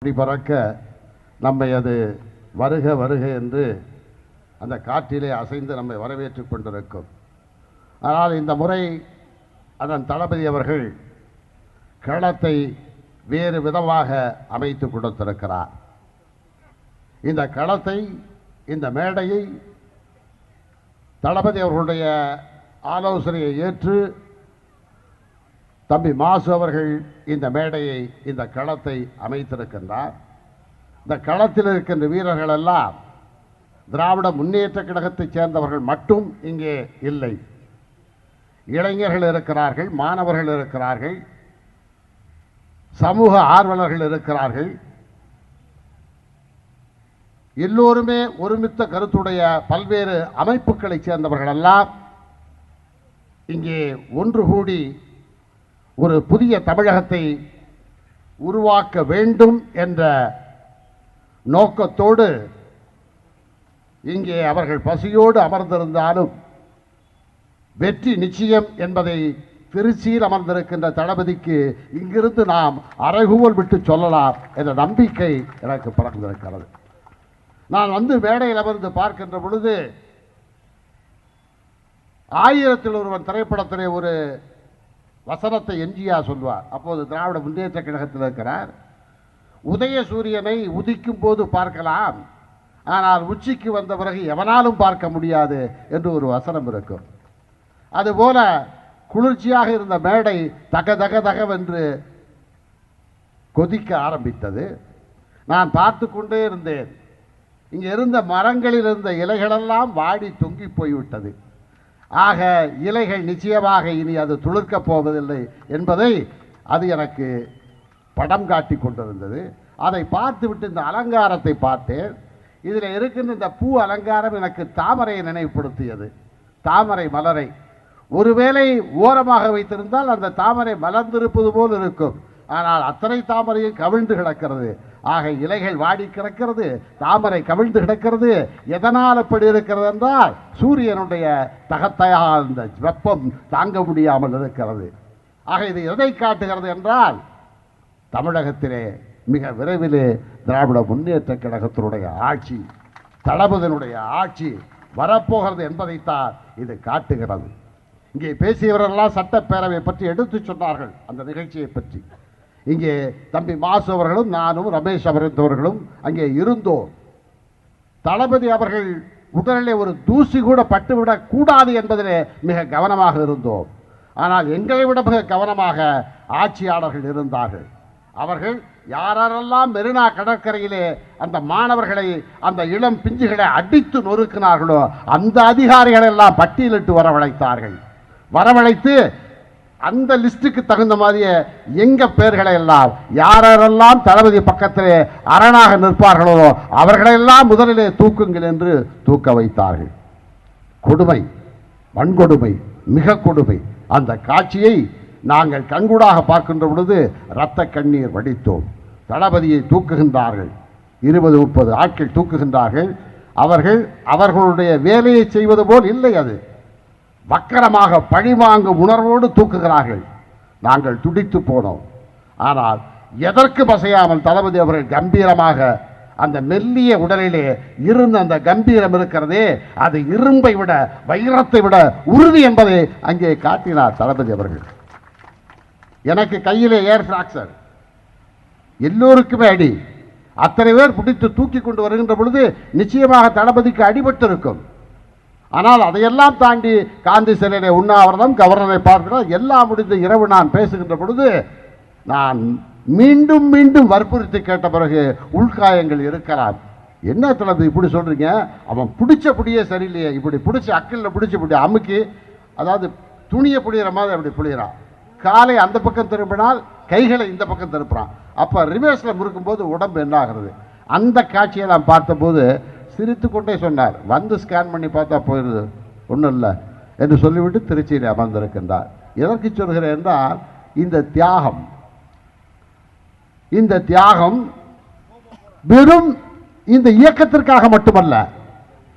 பறக்க நம்மை அது வருக வருக என்று அந்த காற்றிலே அசைந்து நம்மை வரவேற்றுக் கொண்டிருக்கும். ஆனால் இந்த முறை அதன் தளபதி அவர்கள் களத்தை வேறு விதமாக அமைத்து கொடுத்திருக்கிறார். இந்த களத்தை, இந்த மேடையை தளபதி அவர்களுடைய ஆலோசனையை ஏற்று தம்பி மாசு அவர்கள் இந்த மேடையை, இந்த களத்தை அமைத்திருக்கின்றார். இந்த களத்தில் இருக்கின்ற வீரர்கள் எல்லாம் திராவிட முன்னேற்ற கழகத்தைச் சேர்ந்தவர்கள் மட்டும் இங்கே இல்லை. இளைஞர்கள் இருக்கிறார்கள், மாணவர்கள் இருக்கிறார்கள், சமூக ஆர்வலர்கள் இருக்கிறார்கள். எல்லோருமே ஒருமித்த கருத்துடைய பல்வேறு அமைப்புகளைச் சேர்ந்தவர்கள் எல்லாம் இங்கே ஒன்று கூடி ஒரு புதிய தமிழகத்தை உருவாக்க வேண்டும் என்ற நோக்கத்தோடு இங்கே அவர்கள் பசியோடு அமர்ந்திருந்தாலும் வெற்றி நிச்சயம் என்பதை திருச்சியில் அமர்ந்திருக்கின்ற தளபதிக்கு இங்கிருந்து நாம் அறைகூவல் விட்டு சொல்லலாம் என்ற நம்பிக்கை எனக்கு பிறந்திருக்கிறது. நான் மேடையில் அமர்ந்து பார்க்கின்ற பொழுது 1000 ஒருவன் திரைப்படத்திலே ஒரு வசனத்தை எம்ஜிஆர் சொல்வார். அப்போது திராவிட முன்னேற்ற கழகத்தில் இருக்கிறார். உதயசூரியனை உதிக்கும் போது பார்க்கலாம், ஆனால் உச்சிக்கு வந்த பிறகு எவனாலும் பார்க்க முடியாது என்று ஒரு வசனம் இருக்கும். அதுபோல குளிர்ச்சியாக இருந்த மேடை தக தக தகவென்று கொதிக்க ஆரம்பித்தது. நான் பார்த்து கொண்டே இருந்தேன். இங்கே இருந்த மரங்களில் இருந்த இலைகளெல்லாம் வாடி தொங்கி போய்விட்டது. ஆக இலைகள் நிச்சயமாக இனி அது துளிர்க்கப் போவதில்லை என்பதை அது எனக்கு படம் காட்டி கொண்டிருந்தது. அதை பார்த்துவிட்டு இந்த அலங்காரத்தை பார்த்தேன். இதில் இருக்கின்ற இந்த பூ அலங்காரம் எனக்கு தாமரையை நினைவுபடுத்தியது. தாமரை மலரை ஒருவேளை ஓரமாக வைத்திருந்தால் அந்த தாமரை மலர்ந்திருப்பது போல் இருக்கும். ஆனால் அத்தனை தாமரையும் கவிழ்ந்து கிடக்கிறது. ஆக இலைகள் வாடி கிடக்கிறது, தாமரை கவிழ்ந்து கிடக்கிறது. எதனால் அப்படி இருக்கிறது என்றால் சூரியனுடைய தகத்தையால் இந்த வெப்பம் தாங்க முடியாமல் இருக்கிறது. ஆக இது எதை காட்டுகிறது என்றால் தமிழகத்திலே மிக விரைவிலே திராவிட முன்னேற்ற கழகத்தினுடைய ஆட்சி, தளபதியினுடைய ஆட்சி வரப்போகிறது என்பதைத்தான் இது காட்டுகிறது. இங்கே பேசியவரெல்லாம் சட்டப்பேரவை பற்றி எடுத்து சொன்னார்கள். அந்த நிகழ்ச்சியை பற்றி இங்கே தம்பி மாசு அவர்களும் நானும் ரமேஷ் அவர்களும் அங்கே இருந்தோம். தளபதி அவர்கள் உடலிலே ஒரு தூசி கூட பட்டுவிடக் கூடாது என்பதிலே மிக கவனமாக இருந்தோம். ஆனால் எங்களை விட மிக கவனமாக ஆட்சியாளர்கள் இருந்தார்கள். அவர்கள் யாரெல்லாம் மெரினா கடற்கரையிலே அந்த மாணவர்களை, அந்த இளம் பிஞ்சுகளை அடித்து நொறுக்கினார்களோ அந்த அதிகாரிகள் எல்லாம் பட்டியலிட்டு வரவழைத்து அந்த லிஸ்டுக்கு தகுந்த மாதிரியே எங்க பெயர்களை எல்லாம் யாரெல்லாம் தளபதி பக்கத்திலே அரணாக நிற்பார்களோ அவர்களெல்லாம் முதலிலே தூக்குங்கள் என்று தூக்க வைத்தார்கள். கொடுமை, வன்கொடுமை, மிக கொடுமை. அந்த காட்சியை நாங்கள் கண்கூடாக பார்க்கின்ற பொழுது இரத்த கண்ணீர் வடித்தோம். தளபதியை தூக்குகின்றார்கள், 20-30 ஆட்கள் தூக்குகின்றார்கள். அவர்களுடைய வேலையை செய்வது போல் இல்லை, அது வக்கரமாக பழிவாங்கும் உணர்வோடு தூக்குகிறார்கள். நாங்கள் துடித்து போனோம். ஆனால் எதற்கு பசையாமல் தளபதி அவர்கள் கம்பீரமாக அந்த மெல்லிய உடலிலே இருந்த அந்த கம்பீரம் இருக்கிறதே, அது இரும்பை விட வைரத்தை விட உறுதி என்பதை அங்கே காட்டினார் தளபதி அவர்கள். எனக்கு கையிலே ஏர் பிராக்சர், எல்லோருக்குமே அடி. அத்தனை பேர் பிடித்து தூக்கி கொண்டு வருகின்ற பொழுது நிச்சயமாக தளபதிக்கு அடிபட்டு இருக்கும். ஆனால் அதையெல்லாம் தாண்டி காந்தி சிலையிலே உண்ணாவிரதம், கவர்னரை பார்க்கிறார், எல்லாம் முடிந்த இரவு நான் பேசுகின்ற பொழுது நான் மீண்டும் மீண்டும் வற்புறுத்தி கேட்ட பிறகு உள்காயங்கள் இருக்கலாம். என்ன தளபதி இப்படி சொல்றீங்க? அவன் பிடிச்ச பிடியே சரியில்லையே, இப்படி பிடிச்சி அக்கல்ல பிடிச்சி இப்படி அமுக்கி, அதாவது துணியை புளிகிற மாதிரி அப்படி புளிகிறான். காலை அந்த பக்கம் திரும்பினால் கைகளை இந்த பக்கம் திருப்புறான். அப்போ ரிவர்ஸில் முறுக்கும்போது உடம்பு என்ன ஆகிறது? அந்த காட்சியை நான் பார்த்தபோது சிரித்து கொண்டே சொன்னார், வந்து ஸ்கேன் பண்ணி பார்த்தா போயிடுது, ஒன்றும் இல்லை என்று சொல்லிவிட்டு திருச்சியில் அமர்ந்திருக்கின்றார். எதற்கு சொல்கிறேன் என்றால் இந்த தியாகம் வெறும் இந்த இயக்கத்திற்காக மட்டுமல்ல.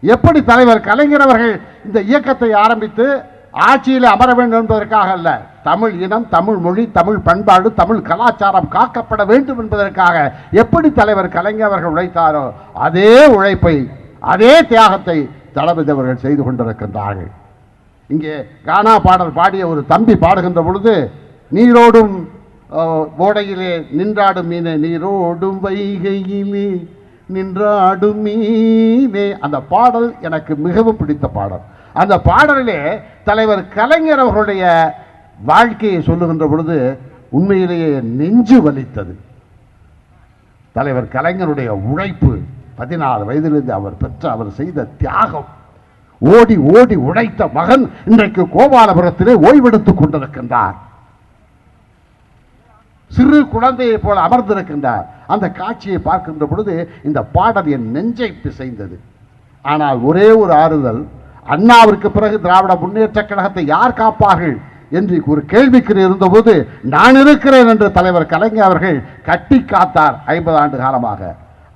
எப்படி தலைவர் கலைஞர் அவர்கள் இந்த இயக்கத்தை ஆரம்பித்து ஆட்சியில் அமர வேண்டும் என்பதற்காக அல்ல, தமிழ் இனம், தமிழ் மொழி, தமிழ் பண்பாடு, தமிழ் கலாச்சாரம் காக்கப்பட வேண்டும் என்பதற்காக எப்படி தலைவர் கலைஞர் அவர்கள் உழைத்தாரோ அதே உழைப்பை, அதே தியாகத்தை தளபதி அவர்கள் செய்து கொண்டிருக்கின்றார்கள். இங்கே கானா பாடல் பாடிய ஒரு தம்பி பாடுகின்ற பொழுது, நீரோடும் ஓடையிலே நின்றாடும் மீனே, நீரோடும் வைகையிலே நின்றாடும் மீனே, அந்த பாடல் எனக்கு மிகவும் பிடித்த பாடல். அந்த பாடலிலே தலைவர் கலைஞர் அவர்களுடைய வாழ்க்கையை சொல்லுகின்ற பொழுது உண்மையிலேயே நெஞ்சு வலித்தது. தலைவர் கலைஞருடைய உழைப்பு, 14 வயதிலிருந்து அவர் செய்த தியாகம், ஓடி ஓடி உழைத்த மகன் இன்றைக்கு கோபாலபுரத்திலே ஓய்வெடுத்துக் கொண்டிருக்கின்றார். சிறு குழந்தையை போல அமர்ந்திருக்கின்றார். அந்த காட்சியை பார்க்கின்ற பொழுது இந்த பாடல் என் நெஞ்சை பிசைந்தது. ஆனால் ஒரே ஒரு ஆறுதல், அண்ணாவிற்கு பிறகு திராவிட முன்னேற்ற கழகத்தை யார் காப்பார்கள் என்று ஒரு கேள்விக்கு இருந்தபோது நான் இருக்கிறேன் என்று தலைவர் கலைஞர் அவர்கள் கட்டி காத்தார் 50 ஆண்டு காலமாக.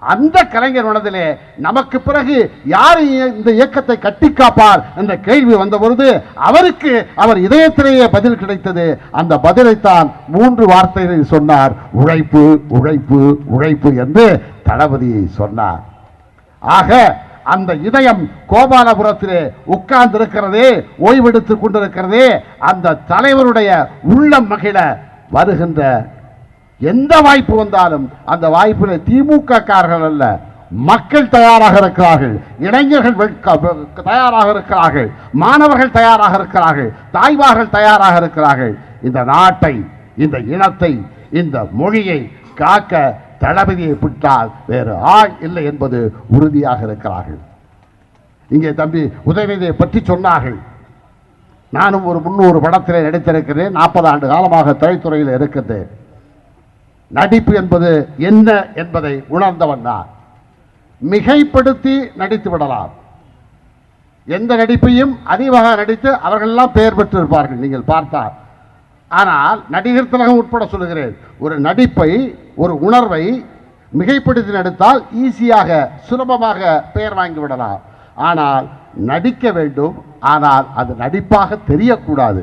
அந்த கலைஞர் மனதிலே நமக்கு பிறகு யார் இந்த இயக்கத்தை கட்டி காப்பார் என்ற கேள்வி வந்தபொழுது அவருக்கு அவர் இதயத்திலேயே பதில் கிடைத்தது. அந்த பதிலைத்தான் 3 வார்த்தைகளில் சொன்னார், உழைப்பு உழைப்பு உழைப்பு என்று தளபதி சொன்னார். ஆக அந்த இதயம் கோபாலபுரத்திலே உட்கார்ந்து இருக்கிறதே, ஓய்வெடுத்துக் கொண்டிருக்கிறதே, அந்த தலைவருடைய உள்ளம் மகிழ வருகின்ற எந்த வாய்ப்பு வந்தாலும் அந்த வாய்ப்பில் திமுக காரர்கள் அல்ல, மக்கள் தயாராக இருக்கிறார்கள், இளைஞர்கள் தயாராக இருக்கிறார்கள், மாணவர்கள் தயாராக இருக்கிறார்கள், தாய்மார்கள் தயாராக இருக்கிறார்கள். இந்த நாட்டை, இந்த இனத்தை, இந்த மொழியை காக்க தளபதியை விட்டால் வேறு ஆள் இல்லை என்பது உறுதியாக இருக்கிறார்கள். இங்கே தம்பி உதயநிதியை பற்றி சொன்னார்கள். நானும் ஒரு 300 படத்திலே நடித்திருக்கிறேன். 40 ஆண்டு காலமாக திரைத்துறையில் இருக்கிறேன். நடிப்பு என்பது என்ன என்பதை உணர்ந்தவன் நான். மிகைப்படுத்தி நடித்து விடலாம். எந்த நடிப்பையும் அதிகமாக நடித்து அவர்களெல்லாம் பெயர் பெற்றிருப்பார்கள் நீங்கள் பார்த்தார். ஆனால் நடிகர் திலகம் உட்பட சொல்லுகிறேன், ஒரு நடிப்பை, ஒரு உணர்வை மிகைப்படுத்தி நடித்தால் ஈஸியாக சுலபமாக பெயர் வாங்கி விடலாம். ஆனால் நடிக்க வேண்டும், ஆனால் அது நடிப்பாக தெரியக்கூடாது.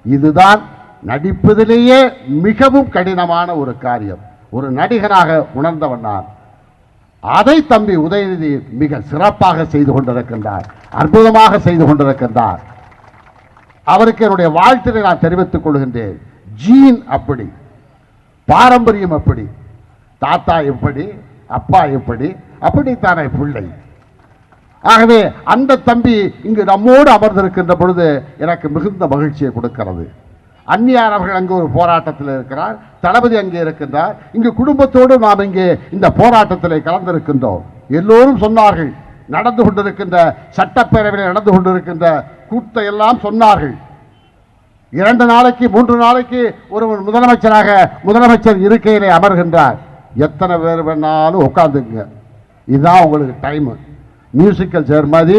இதுதான் நடிப்பதிலேயே மிகவும் கடினமான ஒரு காரியம். ஒரு நடிகனாக உணர்ந்தவன் நான். அதை தம்பி உதயநிதி மிக சிறப்பாக செய்து கொண்டிருக்கின்றார், அற்புதமாக செய்து கொண்டிருக்கின்றார். அவருக்கு என்னுடைய வாழ்த்தினை நான் தெரிவித்துக் கொள்கின்றேன். ஜீன் அப்படி, பாரம்பரியம் அப்படி, தாத்தா எப்படி, அப்பா எப்படி, அப்படித்தானே பிள்ளை. ஆகவே அந்த தம்பி இங்கு நம்மோடு அமர்ந்திருக்கின்ற பொழுது எனக்கு மிகுந்த மகிழ்ச்சியை கொடுக்கிறது. அந்நியார் அவர்கள் அங்கு ஒரு போராட்டத்தில் இருக்கிறார், தளபதி அங்கே இருக்கின்றார். இங்கு குடும்பத்தோடு நாம் இங்கே இந்த போராட்டத்தில் கலந்திருக்கின்றோம். எல்லோரும் சொன்னார்கள், நடந்து கொண்டிருக்கின்ற சட்டப்பேரவையில் நடந்து கொண்டிருக்கின்ற கூட்டத்தை எல்லாம் சொன்னார்கள். 2 நாளைக்கு 3 நாளைக்கு ஒரு முதலமைச்சர் இருக்கையிலே அமர்கின்றார். எத்தனை பேர் வேணாலும் உட்காந்துங்க, இதுதான் உங்களுக்கு டைம். மியூசிக்கல் சேர் மாதிரி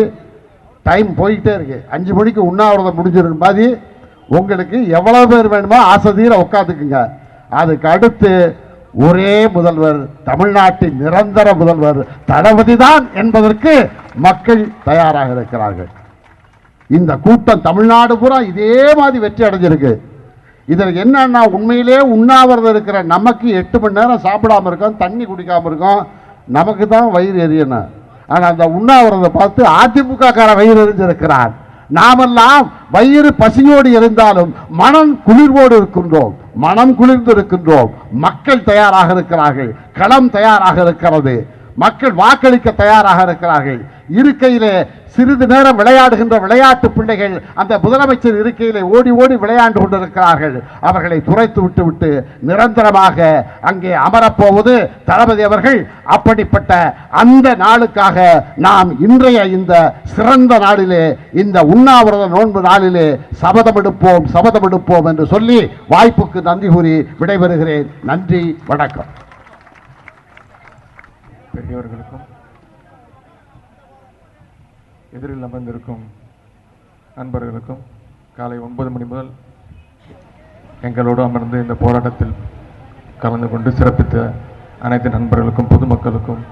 டைம் போயிட்டே இருக்கு. 5 மணிக்கு உண்ணாவிரதம் முடிஞ்சிருக்கு மாதிரி உங்களுக்கு எவ்வளவு பேர் வேணுமோ ஆசை தீர உட்காந்துக்குங்க. அதுக்கு அடுத்து ஒரே முதல்வர், தமிழ்நாட்டின் நிரந்தர முதல்வர் தளபதி தான் என்பதற்கு மக்கள் தயாராக இருக்கிறார்கள். இந்த கூட்டம் தமிழ்நாடு பூரா இதே மாதிரி வெற்றி அடைஞ்சிருக்கு. இதற்கு என்னன்னா, உண்மையிலே உண்ணாவிரதம் இருக்கிற நமக்கு 8 மணி நேரம் சாப்பிடாம இருக்கோம், தண்ணி குடிக்காம இருக்கோம், நமக்கு தான் வயிறு எரியணும். ஆனால் அந்த உண்ணாவிரதத்தை பார்த்து அதிமுக கார வயிறு எரிஞ்சிருக்கிறார். நாமெல்லாம் வயிறு பசியோடு இருந்தாலும் மனம் குளிர்வோடு இருக்கின்றோம், மனம் குளிர்ந்து இருக்கின்றோம். மக்கள் தயாராக இருக்கிறார்கள், களம் தயாராக இருக்கிறது, மக்கள் வாக்களிக்க தயாராக இருக்கிறார்கள். இருக்கையிலே சிறிது நேரம் விளையாடுகின்ற விளையாட்டு பிள்ளைகள் அந்த முதலமைச்சர் இருக்கையிலே ஓடி ஓடி விளையாண்டு கொண்டிருக்கிறார்கள். அவர்களை துரைத்து விட்டு நிரந்தரமாக அங்கே அமரப்போவது தளபதி அவர்கள். அப்படிப்பட்ட அந்த நாளுக்காக நாம் இன்றைய இந்த சிறந்த நாளிலே, இந்த உண்ணாவிரத நோன்பு நாளிலே சபதம் எடுப்போம் என்று சொல்லி வாய்ப்புக்கு நன்றி கூறி விடைபெறுகிறேன். நன்றி, வணக்கம். பெரியவர்களுக்கும் எதிரில் அமர்ந்திருக்கும் நண்பர்களுக்கும் காலை 9 மணி முதல் எங்களோடு அமர்ந்து இந்த போராட்டத்தில் கலந்து கொண்டு சிறப்பித்த அனைத்து நண்பர்களுக்கும், பொதுமக்களுக்கும்,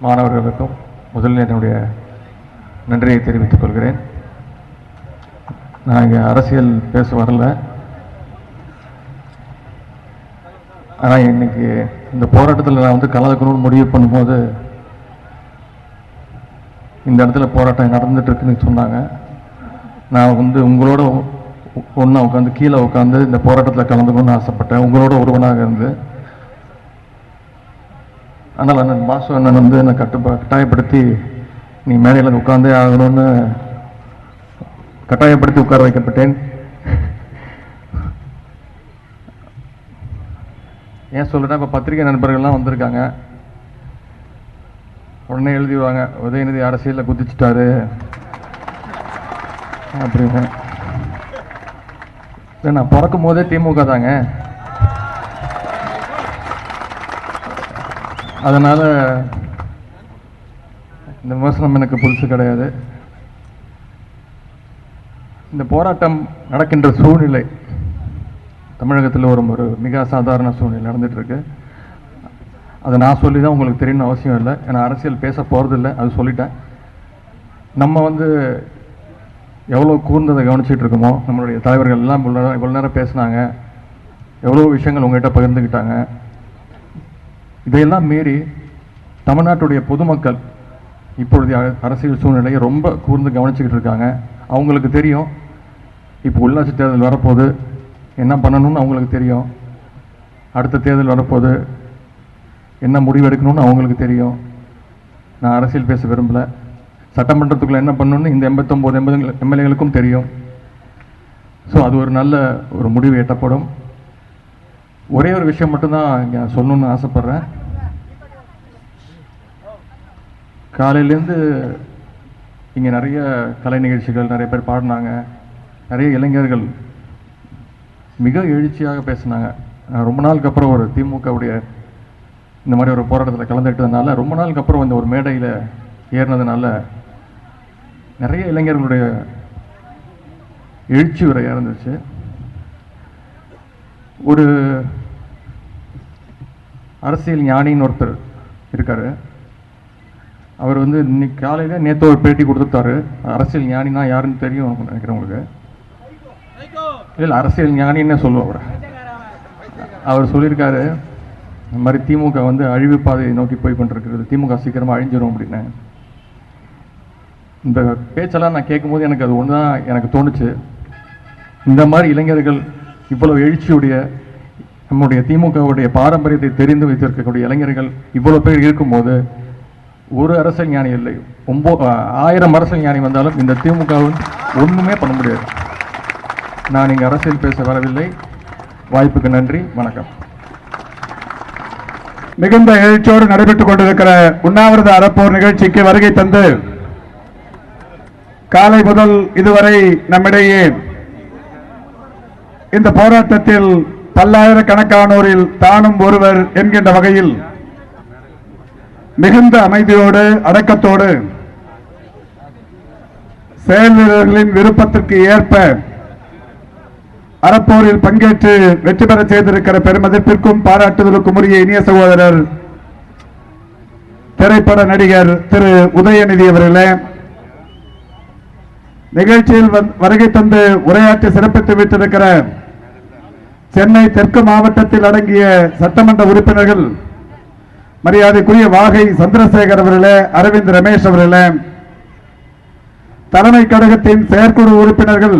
மாணவர்களுக்கும் முதலில் என்னுடைய நன்றியை தெரிவித்துக் கொள்கிறேன். நான் இங்கே அரசியல் பேச வரல. ஆனால் இன்னைக்கு இந்த போராட்டத்தில் நான் வந்து கலந்துக்கணும்னு முடிவு பண்ணும்போது இந்த இடத்துல போராட்டம் நடந்துட்டு இருக்குன்னு சொன்னாங்க. நான் வந்து உங்களோட ஒன்றா உட்காந்து கீழே உட்காந்து இந்த போராட்டத்தில் கலந்துக்கணும்னு ஆசைப்பட்டேன், உங்களோட ஒருவனாக இருந்து. ஆனால் அண்ணன் பாசு அண்ணன் வந்து என்னை கட்டாயப்படுத்தி நீ மேடையில் உட்காந்தே ஆகணும்னு கட்டாயப்படுத்தி உட்கார வைக்கப்பட்டேன். ஏன் சொல்கிறேன்னா, இப்போ பத்திரிகை நண்பர்கள்லாம் வந்திருக்காங்க, உடனே எழுதிடுவாங்க உதயநிதி அரசியலில் குதிச்சுட்டாரு அப்படின்னு. நான் பிறக்கும் போதே திமுக தாங்க, அதனால் இந்த விமர்சனம் எனக்கு புதுசு கிடையாது. இந்த போராட்டம் நடக்கின்ற சூழ்நிலை தமிழகத்தில் ஒரு மிக அசாதாரண சூழ்நிலை நடந்துகிட்ருக்கு. அதை நான் சொல்லி தான் உங்களுக்கு தெரியணும்னு அவசியம் இல்லை, ஏன்னா அரசியல் பேச போகிறதில்லை, அது சொல்லிட்டேன். நம்ம வந்து எவ்வளோ கூர்ந்ததை கவனிச்சிட்டு இருக்கோமோ, நம்மளுடைய தலைவர்கள் எல்லாம் இவ்வளோ நேரம் பேசினாங்க, எவ்வளோ விஷயங்கள் உங்கள்கிட்ட பகிர்ந்துக்கிட்டாங்க. இதையெல்லாம் மீறி தமிழ்நாட்டுடைய பொதுமக்கள் இப்பொழுது அரசியல் சூழ்நிலையை ரொம்ப கூர்ந்து கவனிச்சுக்கிட்டு இருக்காங்க. அவங்களுக்கு தெரியும் இப்போ உள்ளாட்சி தேர்தல் வரப்போது, என்ன பண்ணணும்னு அவங்களுக்கு தெரியும். அடுத்த தேர்தல் வரப்போது, என்ன முடிவு எடுக்கணும்னு அவங்களுக்கு தெரியும். நான் அரசியல் பேச விரும்பலை. சட்டமன்றத்துக்குள்ளே என்ன பண்ணணும்னு இந்த 89 எம்எல்ஏகளுக்கும் தெரியும். ஸோ அது ஒரு நல்ல ஒரு முடிவு எட்டப்படும். ஒரே ஒரு விஷயம் மட்டும்தான் இங்கே சொல்லணும்னு ஆசைப்பட்றேன். காலையிலேருந்து இங்கே நிறைய கலை நிகழ்ச்சிகள், நிறைய பேர் பாடினாங்க, நிறைய இளைஞர்கள் மிக எழுச்சியாக பேசினாங்க. ரொம்ப நாளுக்கு அப்புறம் ஒரு திமுகவுடைய இந்த மாதிரி ஒரு போராட்டத்தில் கலந்துக்கிட்டதுனால, ரொம்ப நாளுக்கு அப்புறம் இந்த ஒரு மேடையில் ஏறினதுனால நிறைய இளைஞர்களுடைய எழுச்சி உரையாக இருந்துச்சு. ஒரு அரசியல் ஞானின்னு ஒருத்தர் இருக்கார், அவர் வந்து இன்னைக்கு காலையில் நேற்று ஒரு பேட்டி கொடுத்துட்டாரு. அரசியல் ஞானினா யாருன்னு தெரியும் நினைக்கிறவங்களுக்கு. இல்லை, அரசியல் ஞானின்னு சொல்லுவார். அவர் சொல்லியிருக்காரு, இந்த மாதிரி திமுக வந்து அழிவு பாதையை நோக்கி போய் கொண்டிருக்கிறது, திமுக சீக்கிரமாக அழிஞ்சிடும் அப்படின்னு. இந்த பேச்செல்லாம் நான் கேட்கும்போது எனக்கு அது ஒன்று தான் எனக்கு தோணுச்சு. இந்த மாதிரி இளைஞர்கள் இவ்வளவு எழுச்சியுடைய நம்முடைய திமுகவுடைய பாரம்பரியத்தை தெரிந்து வைத்திருக்கக்கூடிய இளைஞர்கள் இவ்வளோ பேர் இருக்கும்போது, ஒரு அரசியல் ஞானி இல்லை, 1000 அரசியல் ஞானி வந்தாலும் இந்த திமுகவை ஒன்றுமே பண்ண முடியாது. நான் இங்கே அரசியல் பேச வரவில்லை. வாய்ப்புக்கு நன்றி, வணக்கம். மிகுந்த எழுச்சியோடு நடைபெற்றுக் கொண்டிருக்கிற உண்ணாவிரத அறப்போர் நிகழ்ச்சிக்கு வருகை தந்து காலை முதல் இதுவரை நம்மிடையே இந்த போராட்டத்தில் பல்லாயிரக்கணக்கானோரில் தானும் ஒருவர் என்கின்ற வகையில் மிகுந்த அமைதியோடு அடக்கத்தோடு செயல் வீரர்களின் விருப்பத்திற்கு ஏற்ப அறப்போரில் பங்கேற்று வெற்றி பெற செய்திருக்கிற பெருமதிப்பிற்கும் பாராட்டுதலுக்கும் உரிய இனிய சகோதரர் திரைப்பட நடிகர் திரு உதயநிதி அவர்களே, நிகழ்ச்சியில் வருகை தந்து உரையாற்றி சிறப்பித்து விட்டிருக்கிற சென்னை தெற்கு மாவட்டத்தில் அடங்கிய சட்டமன்ற உறுப்பினர்கள், மரியாதைக்குரிய வாகை சந்திரசேகர் அவர்களே, அரவிந்த் ரமேஷ் அவர்களே, தலைமை கழகத்தின் செயற்குழு உறுப்பினர்கள்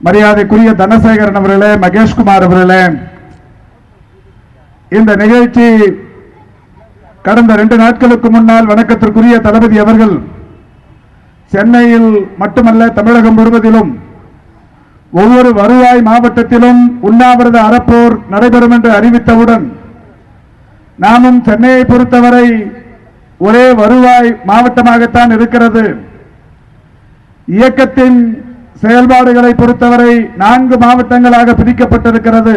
மரியாதைக்குரிய தனசேகரன் அவர்களே, மகேஷ்குமார் அவர்களே, இந்த நிகழ்ச்சி கடந்த 2 நாட்களுக்கு முன்னால் வணக்கத்திற்குரிய தளபதி அவர்கள் சென்னையில் மட்டுமல்ல தமிழகம் முழுவதிலும் ஒவ்வொரு வருவாய் மாவட்டத்திலும் உண்ணாவிரத அறப்போர் நடைபெறும் என்று அறிவித்தவுடன் நாமும் சென்னையை பொறுத்தவரை ஒரே வருவாய் மாவட்டமாகத்தான் இருக்கிறது. இயக்கத்தின் செயல்பாடுகளை பொறுத்தவரை 4 மாவட்டங்களாக பிரிக்கப்பட்டிருக்கிறது.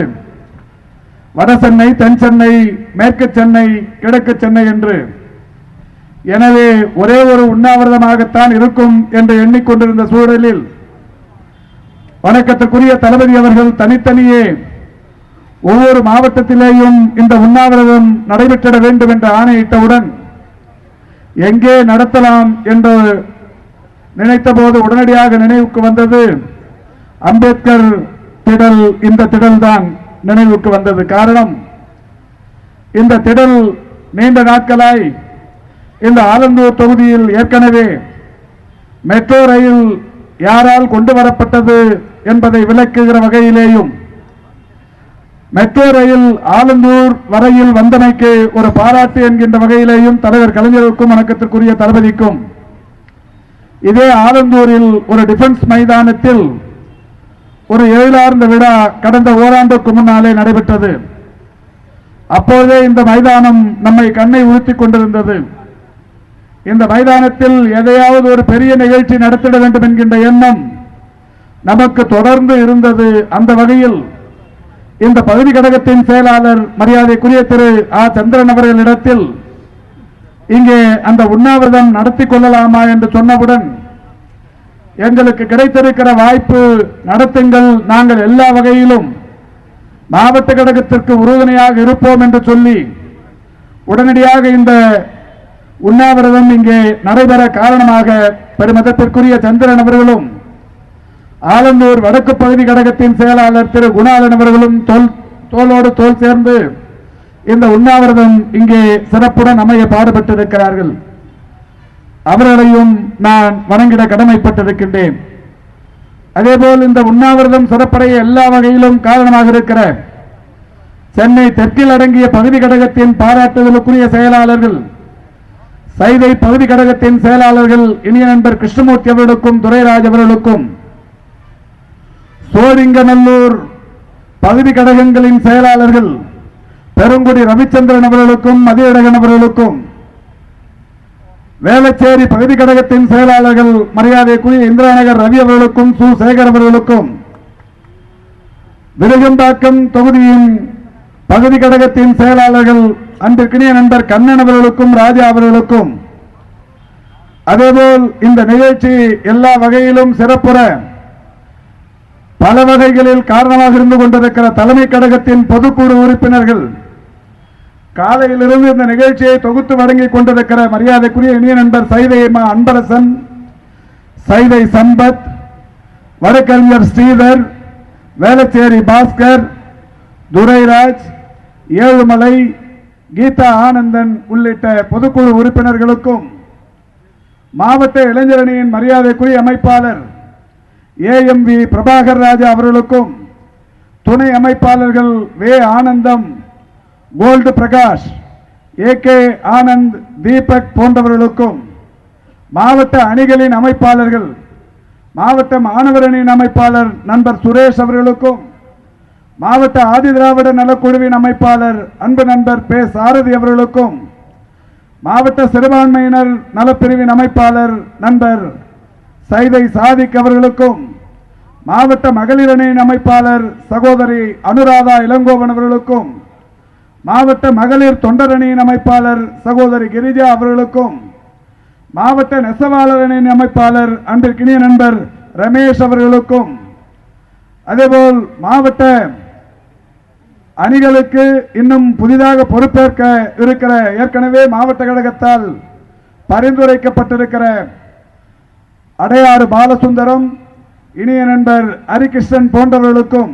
வட சென்னை, தென் சென்னை, மேற்கு சென்னை, கிழக்கு சென்னை என்று. எனவே ஒரே ஒரு உண்ணாவிரதமாகத்தான் இருக்கும் என்று எண்ணிக்கொண்டிருந்த சூழலில் வணக்கத்துக்குரிய தளபதி அவர்கள் தனித்தனியே ஒவ்வொரு மாவட்டத்திலேயும் இந்த உண்ணாவிரதம் நடைபெற்றிட வேண்டும் என்று ஆணையிட்டவுடன் எங்கே நடத்தலாம் என்று நினைத்த போது உடனடியாக நினைவுக்கு வந்தது அம்பேத்கர் திடல் இந்த திடல் தான் நினைவுக்கு வந்தது. காரணம், இந்த திடல் நீண்ட நாட்களாய் இந்த ஆலந்தூர் தொகுதியில் ஏற்கனவே மெட்ரோ ரயில் யாரால் கொண்டு வரப்பட்டது என்பதை விளக்குகிற வகையிலேயும், மெட்ரோ ரயில் ஆலந்தூர் வரையில் வந்தமைக்கு ஒரு பாராட்டு என்கின்ற வகையிலேயும் தலைவர் கலைஞருக்கும் வணக்கத்திற்குரிய தளபதிக்கும் இதே ஆலந்தூரில் ஒரு டிஃபென்ஸ் மைதானத்தில் ஒரு எழிலார்ந்த விழா கடந்த ஓராண்டுக்கு முன்னாலே நடைபெற்றது. அப்போதே இந்த மைதானம் நம்மை கண்ணை உறுத்திக் கொண்டிருந்தது. இந்த மைதானத்தில் எதையாவது ஒரு பெரிய நிகழ்ச்சி நடத்திட வேண்டும் என்கின்ற எண்ணம் நமக்கு தொடர்ந்து இருந்தது. அந்த வகையில் இந்த பகுதி கழகத்தின் செயலாளர் மரியாதைக்குரிய திரு ஆ. சந்திரன் அவர்களிடத்தில் இங்கே அந்த உண்ணாவிரதம் நடத்தி கொள்ளலாமா என்று சொன்னவுடன், எங்களுக்கு கிடைத்திருக்கிற வாய்ப்பு நடத்துங்கள், நாங்கள் எல்லா வகையிலும் மாவட்ட கழகத்திற்கு உறுதுணையாக இருப்போம் என்று சொல்லி உடனடியாக இந்த உண்ணாவிரதம் இங்கே நடைபெற காரணமாக பெருமதிப்பிற்குரிய சந்திரன் அவர்களும் ஆலந்தூர் வடக்கு பகுதி கழகத்தின் செயலாளர் திரு குணாளன் அவர்களும் தோளோடு தோள் சேர்ந்து இந்த உண்ணாவிரதம் இங்கே சிறப்புடன் அமைய பாடுபட்டிருக்கிறார்கள். அவர்களையும் நான் வணங்கிட கடமைப்பட்டிருக்கின்றேன். அதேபோல் இந்த உண்ணாவிரதம் சிறப்படைய எல்லா வகையிலும் காரணமாக இருக்கிற சென்னை தெற்கில் அடங்கிய பகுதி கழகத்தின் பாராட்டுதலுக்குரிய செயலாளர்கள், சைதை பகுதி கழகத்தின் செயலாளர்கள் இனிய நண்பர் கிருஷ்ணமூர்த்தி அவர்களுக்கும் துரைராஜ் அவர்களுக்கும், சோழிங்கநல்லூர் பகுதி கழகங்களின் செயலாளர்கள் பெருங்குடி ரவிச்சந்திரன் அவர்களுக்கும் மதியழகன் அவர்களுக்கும், வேளச்சேரி பகுதி கழகத்தின் செயலாளர்கள் மரியாதைக்குரிய இந்திராநகர் ரவி அவர்களுக்கும் சு சேகர் அவர்களுக்கும், விருகம்பாக்கம் தொகுதியின் பகுதி கழகத்தின் செயலாளர்கள் அன்பிற்கினிய நண்பர் கண்ணன் அவர்களுக்கும் ராஜா அவர்களுக்கும், அதேபோல் இந்த நிகழ்ச்சி எல்லா வகையிலும் சிறப்புற பல வகைகளில் காரணமாக இருந்து கொண்டிருக்கிற தலைமை கழகத்தின் பொதுக்குழு உறுப்பினர்கள், காலையிலிருந்து இந்த நிகழ்ச்சியை தொகுத்து வழங்கிக் கொண்டிருக்கிற மரியாதைக்குரிய இனிய நண்பர் சைதை அன்பரசன், சைதை சம்பத், வடக்கறிஞர் ஸ்ரீதர், வேளச்சேரி பாஸ்கர், துரைராஜ், ஏழுமலை, கீதா ஆனந்தன் உள்ளிட்ட பொதுக்குழு உறுப்பினர்களுக்கும், மாவட்ட இளைஞரணியின் மரியாதைக்குரிய அமைப்பாளர் AMV பிரபாகர் ராஜா அவர்களுக்கும், துணை அமைப்பாளர்கள் வே ஆனந்தம், கோல்டு பிரகாஷ், AK ஆனந்த், தீபக் போன்றவர்களுக்கும், மாவட்ட அணிகளின் அமைப்பாளர்கள், மாவட்ட மாணவர் அணியின் அமைப்பாளர் நண்பர் சுரேஷ் அவர்களுக்கும், மாவட்ட ஆதிதிராவிட நலக்குழுவின் அமைப்பாளர் அன்பு நண்பர் பே சாரதி அவர்களுக்கும், மாவட்ட சிறுபான்மையினர் நலப்பிரிவின் அமைப்பாளர் நண்பர் சைதை சாதிக் அவர்களுக்கும், மாவட்ட மகளிர் அணியின் அமைப்பாளர் சகோதரி அனுராதா இளங்கோவன் அவர்களுக்கும், மாவட்ட மகளிர் தொண்டர் அணியின் அமைப்பாளர் சகோதரி கிரிஜா அவர்களுக்கும், மாவட்ட நெசவாளர் அணியின் அமைப்பாளர் அன்பிற்கினிய நண்பர் ரமேஷ் அவர்களுக்கும், அதேபோல் மாவட்ட அணிகளுக்கு இன்னும் புதிதாக பொறுப்பேற்க இருக்கிற ஏற்கனவே மாவட்ட கழகத்தால் பரிந்துரைக்கப்பட்டிருக்கிற அடையாறு பாலசுந்தரம், இனிய நண்பர் ஹரிகிருஷ்ணன் போன்றவர்களுக்கும்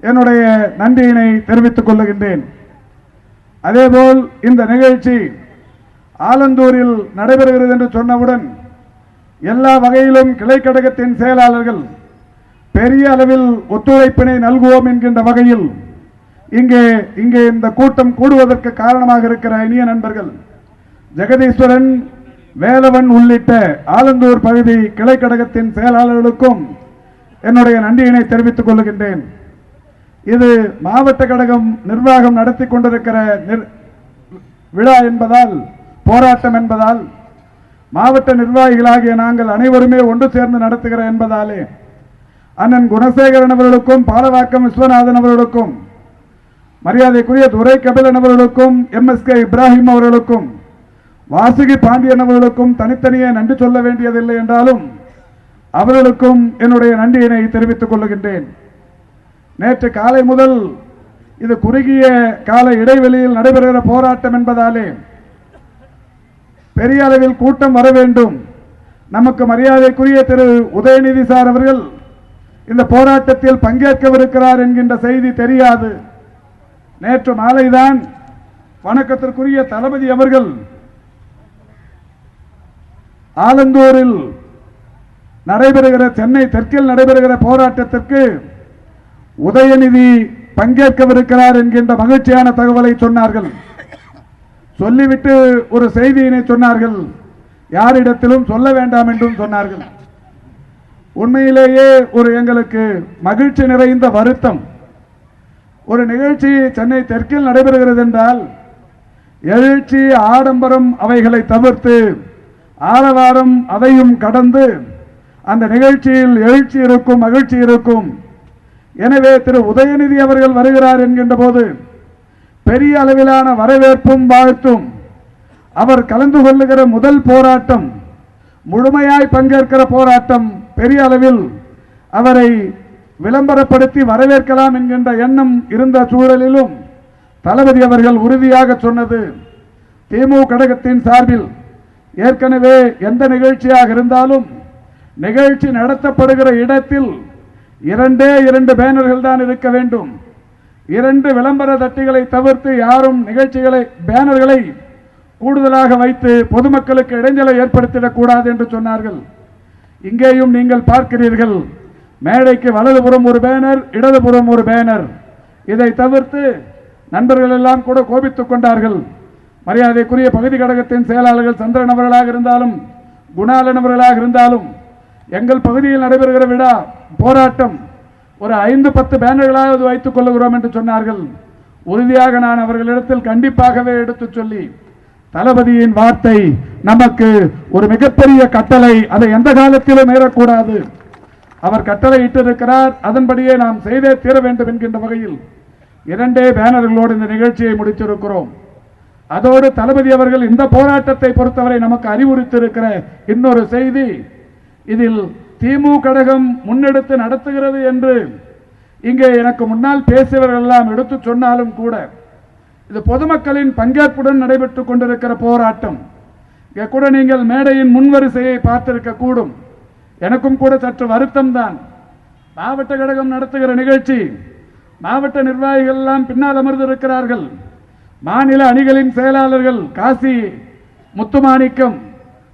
என்னுடைய நன்றியினை தெரிவித்துக் கொள்ளுகின்றேன். அதேபோல் இந்த நிகழ்ச்சி ஆலந்தூரில் நடைபெறுகிறது என்று சொன்னவுடன் எல்லா வகையிலும் கிளை கழகத்தின் செயலாளர்கள் பெரிய அளவில் ஒத்துழைப்பினை நல்குவோம் என்கின்ற வகையில் இங்கே இந்த கூட்டம் கூடுவதற்கு காரணமாக இருக்கிற இனிய நண்பர்கள் ஜெகதீஸ்வரன், வேலவன் உள்ளிட்ட ஆலந்தூர் பகுதி கிளை கழகத்தின் செயலாளர்களுக்கும் என்னுடைய நன்றியினை தெரிவித்துக் கொள்கின்றேன். இது மாவட்ட கழகம் நிர்வாகம் நடத்தி கொண்டிருக்கிற விழா என்பதால், போராட்டம் என்பதால், மாவட்ட நிர்வாகிகளாகிய நாங்கள் அனைவருமே ஒன்று சேர்ந்து நடத்துகிற என்பதாலே அண்ணன் குணசேகரன் அவர்களுக்கும், பாலவாக்கம் விஸ்வநாதன் அவர்களுக்கும், மரியாதைக்குரிய துரை கபிலன் அவர்களுக்கும், MSK இப்ராஹிம் அவர்களுக்கும், வாசுகி பாண்டியன் அவர்களுக்கும் தனித்தனியே நன்றி சொல்ல வேண்டியதில்லை என்றாலும் அவர்களுக்கும் என்னுடைய நன்றியினை தெரிவித்துக் கொள்ளுகின்றேன். நேற்று காலை முதல் இது குறுகிய கால இடைவெளியில் நடைபெறுகிற போராட்டம் என்பதாலே பெரிய அளவில் கூட்டம் வர வேண்டும். நமக்கு மரியாதைக்குரிய திரு உதயநிதி சார் அவர்கள் இந்த போராட்டத்தில் பங்கேற்கவிருக்கிறார் என்கின்ற செய்தி தெரியாது. நேற்று மாலைதான் வணக்கத்திற்குரிய தளபதி அவர்கள் ஆலந்தூரில் நடைபெறுகிற, சென்னை தெற்கில் நடைபெறுகிற போராட்டத்திற்கு உதயநிதி பங்கேற்கவிருக்கிறார் என்கின்ற மகிழ்ச்சியான தகவலை சொன்னார்கள். சொல்லிவிட்டு ஒரு செய்தியினை சொன்னார்கள், யாரிடத்திலும் சொல்ல வேண்டாம் என்றும் சொன்னார்கள். உண்மையிலேயே ஒரு எங்களுக்கு மகிழ்ச்சி நிறைந்த வருத்தம். ஒரு நிகழ்ச்சி சென்னை தெற்கில் நடைபெறுகிறது என்றால் எழுச்சி, ஆடம்பரம் அவைகளை தவிர்த்து ஆரவாரம் அதையும் கடந்து அந்த நிகழ்ச்சியில் எழுச்சி இருக்கும், மகிழ்ச்சி இருக்கும். எனவே திரு உதயநிதி அவர்கள் வருகிறார் என்கின்ற போது பெரிய அளவிலான வரவேற்பும் வாழ்த்தும். அவர் கலந்து கொள்ளுகிற முதல் போராட்டம், முழுமையாய் பங்கேற்கிற போராட்டம், பெரிய அளவில் அவரை விளம்பரப்படுத்தி வரவேற்கலாம் என்கின்ற எண்ணம் இருந்த சூழலிலும் தளபதி அவர்கள் உறுதியாக சொன்னது, திமுக கழகத்தின் சார்பில் ஏற்கனவே எந்த நிகழ்ச்சியாக இருந்தாலும் நிகழ்ச்சி நடத்தப்படுகிற இடத்தில் 2 பேனர்கள் தான் இருக்க வேண்டும். 2 விளம்பர தட்டிகளை தவிர்த்து யாரும் நிகழ்ச்சிகளை, பேனர்களை கூடுதலாக வைத்து பொதுமக்களுக்கு இடைஞ்சலை ஏற்படுத்திடக் கூடாது என்று சொன்னார்கள். இங்கேயும் நீங்கள் பார்க்கிறீர்கள், மேடைக்கு வலதுபுறம் ஒரு பேனர், இடதுபுறம் ஒரு பேனர். இதை தவிர்த்து நண்பர்கள் எல்லாம் கூட கோபித்துக் கொண்டார்கள். மரியாதைக்குரிய பகுதி கழகத்தின் செயலாளர்கள் சந்திரன் அவர்களாக இருந்தாலும், குணாலன் அவர்களாக இருந்தாலும், எங்கள் பகுதியில் நடைபெறுகிற விழா போராட்டம் ஒரு 5-10 பேனர்களாவது வைத்துக் கொள்ளுகிறோம் என்று சொன்னார்கள். உறுதியாக நான் அவர்களிடத்தில் கண்டிப்பாகவே எடுத்து சொல்லி, தளபதியின் வார்த்தை நமக்கு ஒரு மிகப்பெரிய கட்டளை, அதை எந்த காலத்திலும் மீறக்கூடாது. அவர் கட்டளை இட்டிருக்கிறார், அதன்படியே நாம் செய்தே தீர வேண்டும் என்கின்ற வகையில் 2 பேனர்களோடு இந்த நிகழ்ச்சியை முடித்திருக்கிறோம். அதோடு தளபதி அவர்கள் இந்த போராட்டத்தை பொறுத்தவரை நமக்கு அறிவுறுத்தியிருக்கிற இன்னொரு செய்தி, இதில் திமுக கழகம் முன்னெடுத்து நடத்துகிறது என்று இங்கே எனக்கு முன்னால் பேசியவர்கள் எல்லாம் எடுத்து சொன்னாலும் கூட இது பொதுமக்களின் பங்கேற்புடன் நடைபெற்றுக் கொண்டிருக்கிற போராட்டம். இங்கே கூட நீங்கள் மேடையின் முன்வரிசையை பார்த்திருக்க கூடும். எனக்கும் கூட சற்று வருத்தம் தான். மாவட்ட கழகம் நடத்துகிற நிகழ்ச்சி, மாவட்ட நிர்வாகிகள் எல்லாம் பின்னால் அமர்ந்திருக்கிறார்கள். மாநில அணிகளின் செயலாளர்கள் காசி முத்துமாணிக்கம்,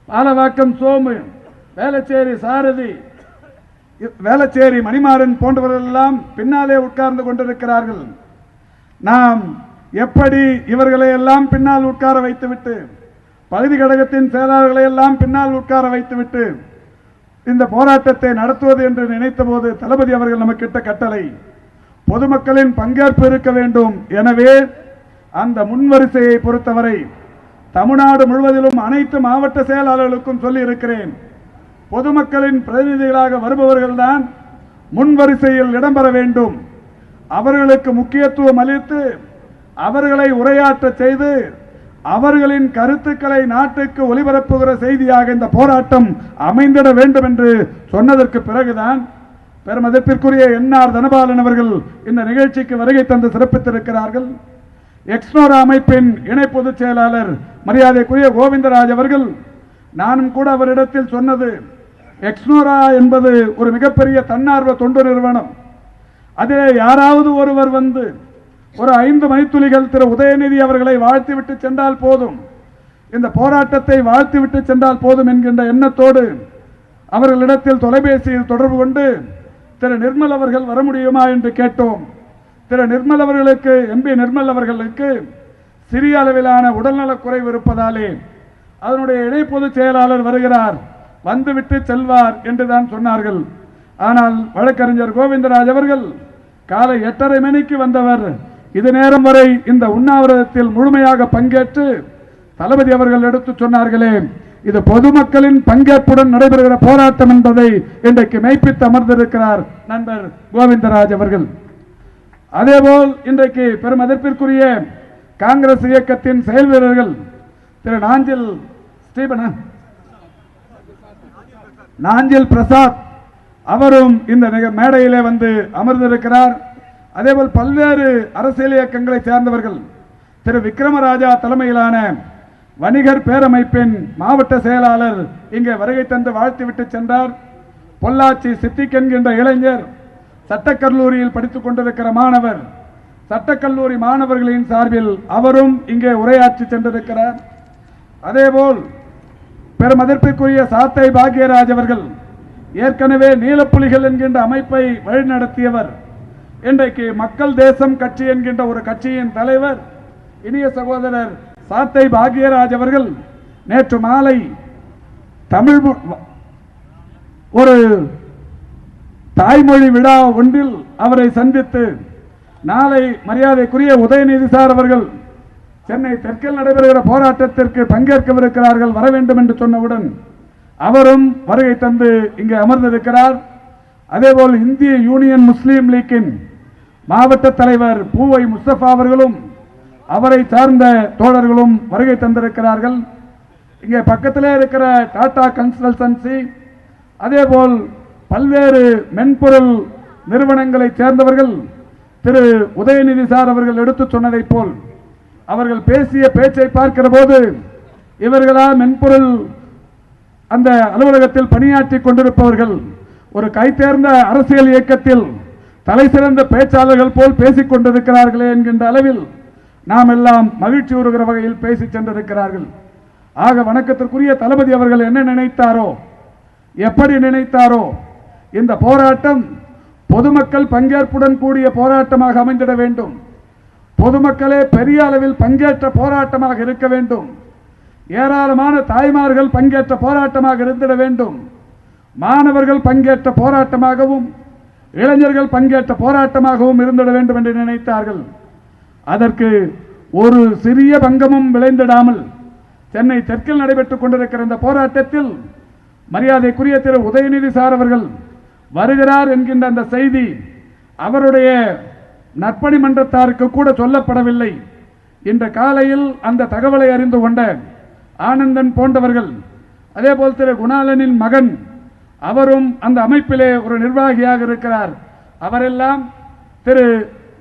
பாலவாக்கம் சோமு, வேளச்சேரி சாரதி, வேளச்சேரி மணிமாறன் போன்றவர்கள் எல்லாம் பின்னாலே உட்கார்ந்து கொண்டிருக்கிறார்கள். நாம் எப்படி இவர்களை எல்லாம் பின்னால் உட்கார வைத்துவிட்டு, பகுதி கழகத்தின் செயலாளர்களை எல்லாம் பின்னால் உட்கார வைத்துவிட்டு இந்த போராட்டத்தை நடத்துவது என்று நினைத்த போது தளபதி அவர்கள் நமக்கிட்ட கட்டளை, பொதுமக்களின் பங்கேற்பு இருக்க வேண்டும். எனவே அந்த முன்வரிசையை பொறுத்தவரை தமிழ்நாடு முழுவதிலும் அனைத்து மாவட்ட செயலாளர்களுக்கும் சொல்லி இருக்கிறேன், பொதுமக்களின் பிரதிநிதிகளாக வருபவர்கள் தான் முன்வரிசையில் இடம்பெற வேண்டும். அவர்களுக்கு முக்கியத்துவம் அளித்து அவர்களை உரையாற்ற செய்து அவர்களின் கருத்துக்களை நாட்டுக்கு ஒலிபரப்புகிற செய்தியாக இந்த போராட்டம் அமைந்திட வேண்டும் என்று சொன்னதற்கு பிறகுதான் பெருமதிப்பிற்குரிய என்ஆர் தனபாலன் அவர்கள் இந்த நிகழ்ச்சிக்கு வருகை தந்து சிறப்பித்திருக்கிறார்கள். எக்ஸ்னோரா அமைப்பின் இணை பொதுச் செயலாளர் மரியாதைக்குரிய கோவிந்தராஜ் அவர்கள், நானும் கூட அவரிடத்தில் சொன்னது, எக்ஸ்னோரா என்பது ஒரு மிகப்பெரிய தன்னார்வ தொண்டு நிறுவனம். அதிலே யாராவது ஒருவர் வந்து ஒரு 5 மணித்துளிகள் திரு உதயநிதி அவர்களை வாழ்த்திவிட்டு சென்றால் போதும், இந்த போராட்டத்தை வாழ்த்திவிட்டு சென்றால் போதும் என்கின்ற எண்ணத்தோடு அவர்களிடத்தில் தொலைபேசியில் தொடர்பு கொண்டு திரு நிர்மல் அவர்கள் வர முடியுமா என்று கேட்டோம். திரு நிர்மல் அவர்களுக்கு, எம்பி நிர்மல் அவர்களுக்கு சிறிய அளவிலான உடல்நலக் குறைவு இருப்பதாலே அதனுடைய இணை பொதுச் செயலாளர் வருகிறார், வந்துவிட்டு செல்வார் என்றுதான் சொன்னார்கள். ஆனால் வழக்கறிஞர் கோவிந்தராஜ் அவர்கள் காலை 8:30 மணிக்கு வந்தவர் இது நேரம் வரை இந்த உண்ணாவிரதத்தில் முழுமையாக பங்கேற்று தளபதி அவர்கள் எடுத்து சொன்னார்களே, இது பொதுமக்களின் பங்கேற்புடன் நடைபெறுகிற போராட்டம் என்பதை இன்றைக்கு மெய்ப்பித்து அமர்ந்திருக்கிறார் நண்பர் கோவிந்தராஜ் அவர்கள். அதேபோல் இன்றைக்கு பெருமதிப்பிற்குரிய காங்கிரஸ் இயக்கத்தின் செயல் வீரர்கள் திரு நாஞ்சில் பிரசாத் அவரும் இந்த மேடையிலே வந்து அமர்ந்திருக்கிறார். அதேபோல் பல்வேறு அரசியல் இயக்கங்களை சேர்ந்தவர்கள், திரு விக்ரமராஜா தலைமையிலான வணிகர் பேரமைப்பின் மாவட்ட செயலாளர் இங்கே வருகை தந்து வாழ்த்துவிட்டு சென்றார். பொள்ளாச்சி சித்திக் என்கின்ற இளைஞர் சட்டக்கல்லூரியில் படித்துக் கொண்டிருக்கிற மாணவர், சட்டக்கல்லூரி மாணவர்களின் சார்பில் அவரும் இங்கே உரையாற்றி சென்றிருக்கிறார். அதேபோல் பெருமதிப்பிற்குரிய சாத்தை பாக்யராஜ் அவர்கள் ஏற்கனவே நீலப்புலிகள் என்கின்ற அமைப்பை வழிநடத்தியவர். இன்றைக்கு மக்கள் தேசம் கட்சி என்கின்ற ஒரு கட்சியின் தலைவர் இனிய சகோதரர் சாத்தை பாக்யராஜ் அவர்கள் நேற்று மாலை தமிழ் ஒரு தாய்மொழி விழா ஒன்றில் அவரை சந்தித்து நாளை மரியாதைக்குரிய உதயநிதி சார் அவர்கள் சென்னை தெற்கில் நடைபெறுகிற போராட்டத்திற்கு பங்கேற்கவிருக்கிறார்கள், வர வேண்டும் என்று சொன்னவுடன் அவரும் வருகை தந்து இங்கே அமர்ந்திருக்கிறார். அதேபோல் இந்திய யூனியன் முஸ்லீம் லீக்கின் மாவட்ட தலைவர் பூவை முஸ்தபா அவர்களும் அவரை சார்ந்த தோழர்களும் வருகை தந்திருக்கிறார்கள். இங்கே பக்கத்திலே இருக்கிற டாடா கன்சல்டன்சி, அதேபோல் பல்வேறு மென்பொருள் நிறுவனங்களை சேர்ந்தவர்கள் திரு உதயநிதி சார் அவர்கள் எடுத்து சொன்னதை போல் அவர்கள் பேசிய பேச்சை பார்க்கிற போது இவர்களா மென்பொருள் அந்த அலுவலகத்தில் பணியாற்றி கொண்டிருப்பவர்கள் ஒரு கைதேர்ந்த அரசியல் இயக்கத்தில் தலை சிறந்த பேச்சாளர்கள் போல் பேசிக் கொண்டிருக்கிறார்களே என்கின்ற அளவில் நாம் எல்லாம் மகிழ்ச்சி உறுகிற வகையில் பேசி சென்றிருக்கிறார்கள். ஆக வணக்கத்திற்குரிய தளபதி அவர்கள் என்ன நினைத்தாரோ, எப்படி நினைத்தாரோ, இந்த போராட்டம் பொதுமக்கள் பங்கேற்புடன் கூடிய போராட்டமாக அமைந்திட வேண்டும், பொதுமக்களே பெரிய அளவில் பங்கேற்ற போராட்டமாக இருக்க வேண்டும், ஏராளமான தாய்மார்கள் பங்கேற்ற போராட்டமாக இருந்திட வேண்டும், மாணவர்கள் பங்கேற்ற போராட்டமாகவும் இளைஞர்கள் பங்கேற்ற போராட்டமாகவும் இருந்திட வேண்டும் என்று நினைத்தார்கள். அதற்கு ஒரு சிறிய பங்கமும் விளைந்திடாமல் சென்னை தெற்கில் நடைபெற்றுக் கொண்டிருக்கிற இந்த போராட்டத்தில் மரியாதைக்குரிய திரு உதயநிதி சார் அவர்கள் வருகிறார் என்கின்ற அந்த செய்தி அவருடைய நற்பணி மன்றத்தாருக்கு கூட சொல்லப்படவில்லை. இன்று காலையில் அந்த தகவலை அறிந்து கொண்ட ஆனந்தன் போன்றவர்கள், அதேபோல் திரு குணாலனின் மகன் அவரும் அந்த அமைப்பிலே ஒரு நிர்வாகியாக இருக்கிறார், அவரெல்லாம் திரு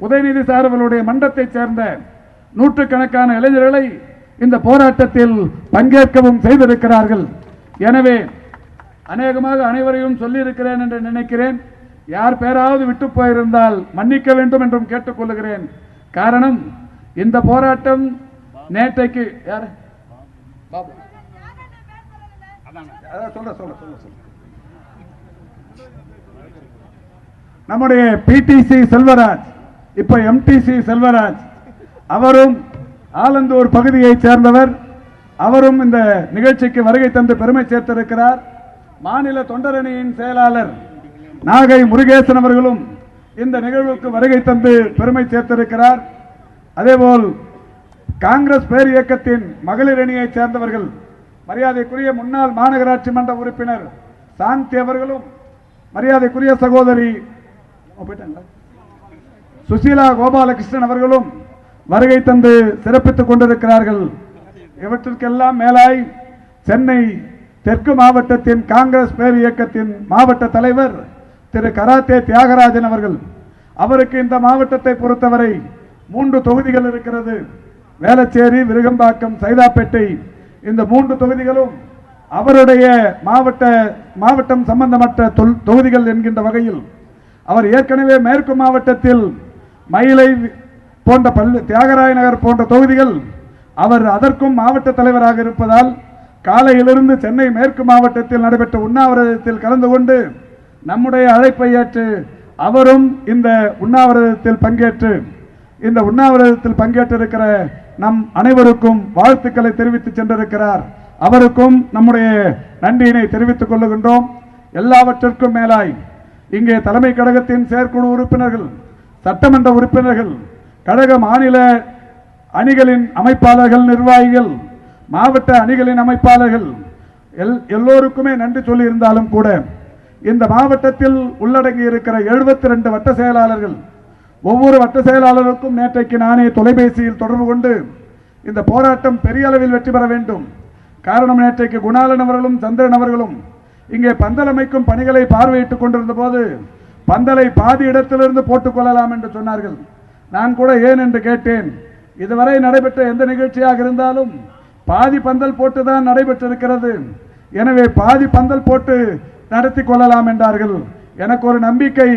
உதயநிதி சார் அவர்களுடைய மன்றத்தைச் சேர்ந்த நூற்றுக்கணக்கான இளைஞர்களை இந்த போராட்டத்தில் பங்கேற்கவும் செய்திருக்கிறார்கள். எனவே அநேகமாக அனைவரையும் சொல்லியிருக்கிறேன் என்று நினைக்கிறேன். யார் பேராவது விட்டு போயிருந்தால் மன்னிக்க வேண்டும் என்றும் கேட்டுக்கொள்கிறேன். காரணம், இந்த போராட்டம் நேற்றைக்கு யார் நம்முடைய பிடிசி செல்வராஜ், இப்ப எம்டிசி செல்வராஜ், அவரும் ஆலந்தூர் பகுதியைச் சேர்ந்தவர், அவரும் இந்த நிகழ்ச்சிக்கு வருகை தந்து பெருமை சேர்த்திருக்கிறார். மாநில தொண்டரணியின் செயலாளர் நாகை முருகேசன் அவர்களும் இந்த நிகழ்வுக்கு வருகை தந்து பெருமை சேர்த்திருக்கிறார். அதேபோல் காங்கிரஸ் பேர் இயக்கத்தின் மகளிர் அணியைச் சேர்ந்தவர்கள் மரியாதைக்குரிய முன்னாள் மாநகராட்சி மன்ற உறுப்பினர் சாந்தி அவர்களும் மரியாதைக்குரிய சகோதரி சுசீலா கோபாலகிருஷ்ணன் அவர்களும் வருகை தந்து சிறப்பித்துக் கொண்டிருக்கிறார்கள். இவற்றிற்கெல்லாம் மேலாய் சென்னை தெற்கு மாவட்டத்தின் காங்கிரஸ் பேர் இயக்கத்தின் மாவட்ட தலைவர் திரு கராத்தே தியாகராஜன் அவர்கள், அவருக்கு இந்த மாவட்டத்தை பொறுத்தவரை 3 தொகுதிகள் இருக்கிறது. வேளச்சேரி, விருகம்பாக்கம், சைதாப்பேட்டை, இந்த 3 தொகுதிகளும் அவருடைய மாவட்டம் சம்பந்தமற்ற தொகுதிகள் என்கின்ற வகையில் அவர் ஏற்கனவே மேற்கு மாவட்டத்தில் மயிலை போன்ற தியாகராய நகர் போன்ற தொகுதிகள் அவர் அதற்கும் மாவட்ட தலைவராக இருப்பதால் காலையிலிருந்து சென்னை மேற்கு மாவட்டத்தில் நடைபெற்ற உண்ணாவிரதத்தில் கலந்து கொண்டு நம்முடைய அழைப்பை ஏற்று அவரும் இந்த உண்ணாவிரதத்தில் பங்கேற்றிருக்கிற நம் அனைவருக்கும் வாழ்த்துக்களை தெரிவித்து சென்றிருக்கிறார். அவருக்கும் நம்முடைய நன்றியினை தெரிவித்துக் கொள்ளுகின்றோம். எல்லாவற்றிற்கும் மேலாய் இங்கே தலைமை கழகத்தின் செயற்குழு உறுப்பினர்கள், சட்டமன்ற உறுப்பினர்கள், கழக மாநில அணிகளின் அமைப்பாளர்கள், நிர்வாகிகள், மாவட்ட அணிகளின் அமைப்பாளர்கள் எல்லோருக்குமே நன்றி சொல்லி இருந்தாலும் கூட இந்த மாவட்டத்தில் உள்ளடங்கி இருக்கிற 72 வட்ட செயலாளர்கள், ஒவ்வொரு வட்ட செயலாளருக்கும் நேற்றைக்கு நானே தொலைபேசியில் தொடர்பு கொண்டு இந்த போராட்டம் பெரிய அளவில் வெற்றி பெற வேண்டும். காரணம், நேற்றைக்கு குணாலன் அவர்களும் சந்திரன் அவர்களும் இங்கே பந்தல் அமைக்கும் பணிகளை பார்வையிட்டுக் கொண்டிருந்த போது பந்தலை பாதி இடத்திலிருந்து போட்டுக் கொள்ளலாம் என்று சொன்னார்கள். நான் கூட ஏன் என்று கேட்டேன். இதுவரை நடைபெற்ற எந்த நிகழ்ச்சியாக இருந்தாலும் பாதி பந்தல் போட்டுதான் நடைபெற்றிருக்கிறது. எனவே பாதி பந்தல் போட்டு நடத்தி கொள்ளலாம் என்றார்கள். எனக்கு ஒரு நம்பிக்கை,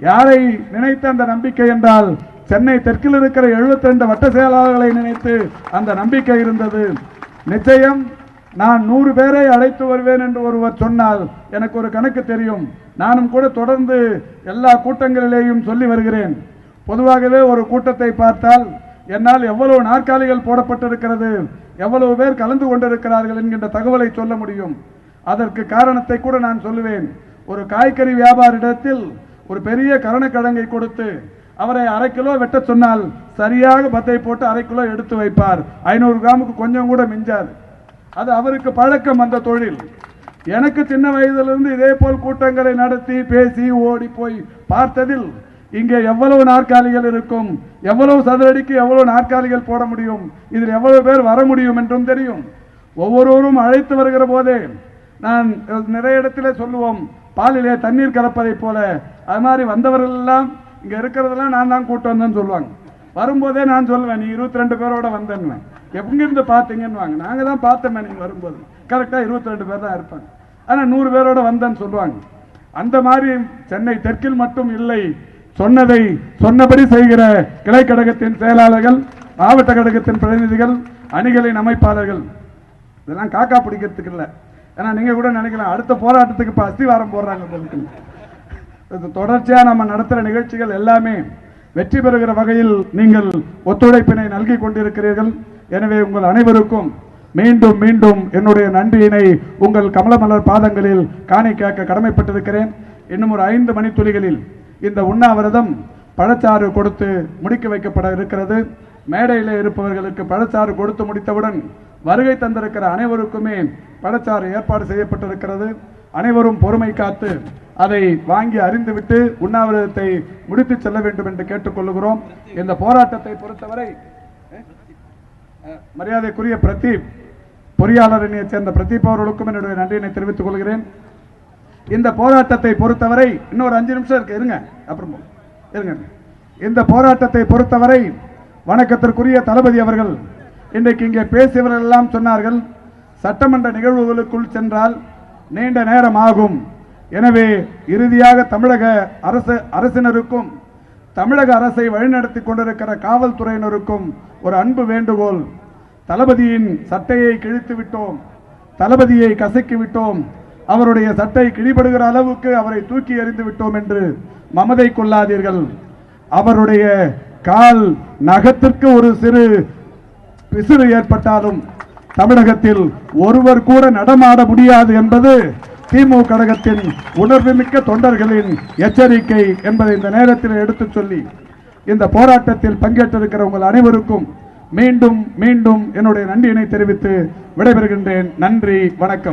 யாரை நினைத்து அந்த நம்பிக்கை என்றால் சென்னை தெற்கில் இருக்கிற 72 வட்ட செயலாளர்களை நினைத்து அந்த நம்பிக்கை இருந்தது. நிச்சயம் நான் 100 பேரை அழைத்து வருவேன் என்று ஒருவர் சொன்னால் எனக்கு ஒரு கணக்கு தெரியும். நானும் கூட தொடர்ந்து எல்லா கூட்டங்களிலேயும் சொல்லி வருகிறேன். பொதுவாகவே ஒரு கூட்டத்தை பார்த்தால் என்னால் எவ்வளவு நாற்காலிகள் போடப்பட்டிருக்கிறது, எவ்வளவு பேர் கலந்து கொண்டிருக்கிறார்கள் என்கின்ற தகவலை சொல்ல முடியும். அதற்கு காரணத்தை கூட நான் சொல்லுவேன். ஒரு காய்கறி வியாபாரிடத்தில் ஒரு பெரிய கருணக்கிழங்கை கொடுத்து அவரை 1/2 கிலோ வெட்ட சொன்னால் சரியாக பத்தை போட்டு 1/2 கிலோ எடுத்து வைப்பார். 500 கிராமுக்கு கொஞ்சம் கூட மிஞ்சாது. அது அவருக்கு பழக்கம், அந்த தொழில். எனக்கு சின்ன வயதிலிருந்து இதே போல் கூட்டங்களை நடத்தி பேசி ஓடி போய் பார்த்ததில் இங்கே எவ்வளவு நாற்காலிகள் இருக்கும், எவ்வளவு சதுரடிக்கு எவ்வளவு நாற்காலிகள் போட முடியும், இதில் எவ்வளவு பேர் வர முடியும் என்றும் தெரியும். ஒவ்வொருவரும் அழைத்து வருகிற போதே நான் நிறைய இடத்துல சொல்லுவோம், பாலிலே தண்ணீர் கலப்பதை போல. அது மாதிரி வந்தவர்கள் எல்லாம் இங்க இருக்கிறதெல்லாம் நான் தான் கூட்டு வந்தேன்னு சொல்லுவாங்க. வரும்போதே நான் சொல்லுவேன், நீ 22 பேரோட வந்தேன்னு. எங்கிருந்து பார்த்தீங்கன்னு நாங்க தான் பார்த்தோமே, நீங்க வரும்போது கரெக்டா 22 பேர் தான் இருப்பாங்க. ஆனா 100 பேரோட வந்தேன்னு சொல்லுவாங்க. அந்த மாதிரி சென்னை தெற்கில் மட்டும் இல்லை, சொன்னதை சொன்னபடி செய்கிற கிளை கழகத்தின் செயலாளர்கள், மாவட்ட கழகத்தின் பிரதிநிதிகள், அணிகளின் அமைப்பாளர்கள், இதெல்லாம் காக்கா பிடிக்கிறதுக்கு இல்லை. ஏன்னா நீங்க கூட நினைக்கலாம் அடுத்த போராட்டத்துக்கு இப்ப அஸ்திவாரம் போடுறாங்க. தொடர்ச்சியா நம்ம நடத்துகிற நிகழ்ச்சிகள் எல்லாமே வெற்றி பெறுகிற வகையில் நீங்கள் ஒத்துழைப்பினை நல்கி கொண்டிருக்கிறீர்கள். எனவே உங்கள் அனைவருக்கும் மீண்டும் மீண்டும் என்னுடைய நன்றியினை உங்கள் கமலமலர் பாதங்களில் காணிக்க கடமைப்பட்டிருக்கிறேன். இன்னும் ஒரு 5 மணித்துளிகளில் இந்த உண்ணாவிரதம் பழச்சாறு கொடுத்து முடிக்க வைக்கப்பட இருக்கிறது. மேடையில் இருப்பவர்களுக்கு பழச்சாறு கொடுத்து முடித்தவுடன் வருகை தந்திருக்கிற அனைவருக்குமே பழச்சாறு ஏற்பாடு செய்யப்பட்டிருக்கிறது. அனைவரும் பொறுமை காத்து அதை வாங்கி அறிந்துவிட்டு உண்ணாவிரதத்தை முடித்து செல்ல வேண்டும் என்று கேட்டுக்கொள்கிறோம். இந்த போராட்டத்தை பொறுத்தவரை மரியாதைக்குரிய பிரதீப், பொறியாளர் அணியை சேர்ந்த பிரதீப் அவர்களுக்கும் என்னுடைய நன்றியினை தெரிவித்துக் கொள்கிறேன். இந்த போராட்டத்தை பொறுத்தவரை இன்னொரு 5 நிமிஷம் இருக்கு, இருங்க அப்புறம் இருங்க. இந்த போராட்டத்தை பொறுத்தவரை வணக்கத்திற்குரிய தளபதி அவர்கள் இன்றைக்கு இங்கே பேசியவர்கள் எல்லாம் சொன்னார்கள், சட்டமன்ற நிகழ்வுகளுக்குள் சென்றால் நீண்ட நேரம் ஆகும். எனவே இறுதியாக தமிழக அரசினருக்கும் தமிழக அரசை வழிநடத்தி கொண்டிருக்கிற காவல்துறையினருக்கும் ஒரு அன்பு வேண்டுகோள். தளபதியின் சட்டையை கிழித்து விட்டோம், தளபதியை கசக்கி விட்டோம், அவருடைய சட்டை கிழிபடுகிற அளவுக்கு அவரை தூக்கி எறிந்து விட்டோம் என்று மமதை கொள்ளாதீர்கள். அவருடைய கால் நகத்திற்கு ஒரு சிறு பிசிறு ஏற்பட்டாலும் தமிழகத்தில் ஒருவர் கூட நடமாட முடியாது என்பது திமுக கழகத்தின் உணர்வுமிக்க தொண்டர்களின் எச்சரிக்கை என்பதை இந்த நேரத்தில் எடுத்துச் சொல்லி இந்த போராட்டத்தில் பங்கேற்றிருக்கிற உங்கள் அனைவருக்கும் மீண்டும் மீண்டும் என்னுடைய நன்றியினை தெரிவித்து விடைபெறுகின்றேன். நன்றி, வணக்கம்.